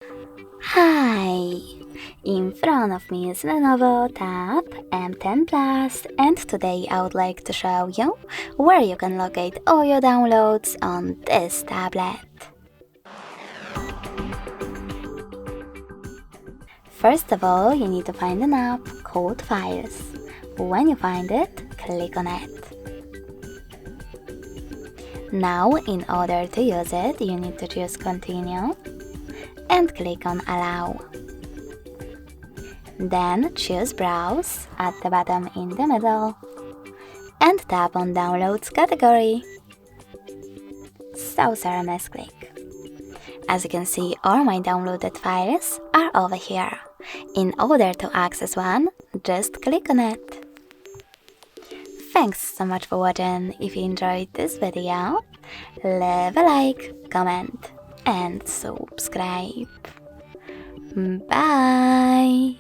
Hi! In front of me is Lenovo TAB M11 Plus, and today I would like to show you where you can locate all your downloads on this tablet. First of all, you need to find an app called Files. When you find it, click on it. Now, in order to use it, you need to choose Continue and click on Allow. Then choose Browse at the bottom in the middle and tap on Downloads category. So Sarah misclick. As you can see, all my downloaded files are over here. In order to access one, just click on it. Thanks so much for watching. If you enjoyed this video, leave a like, comment and subscribe. Bye!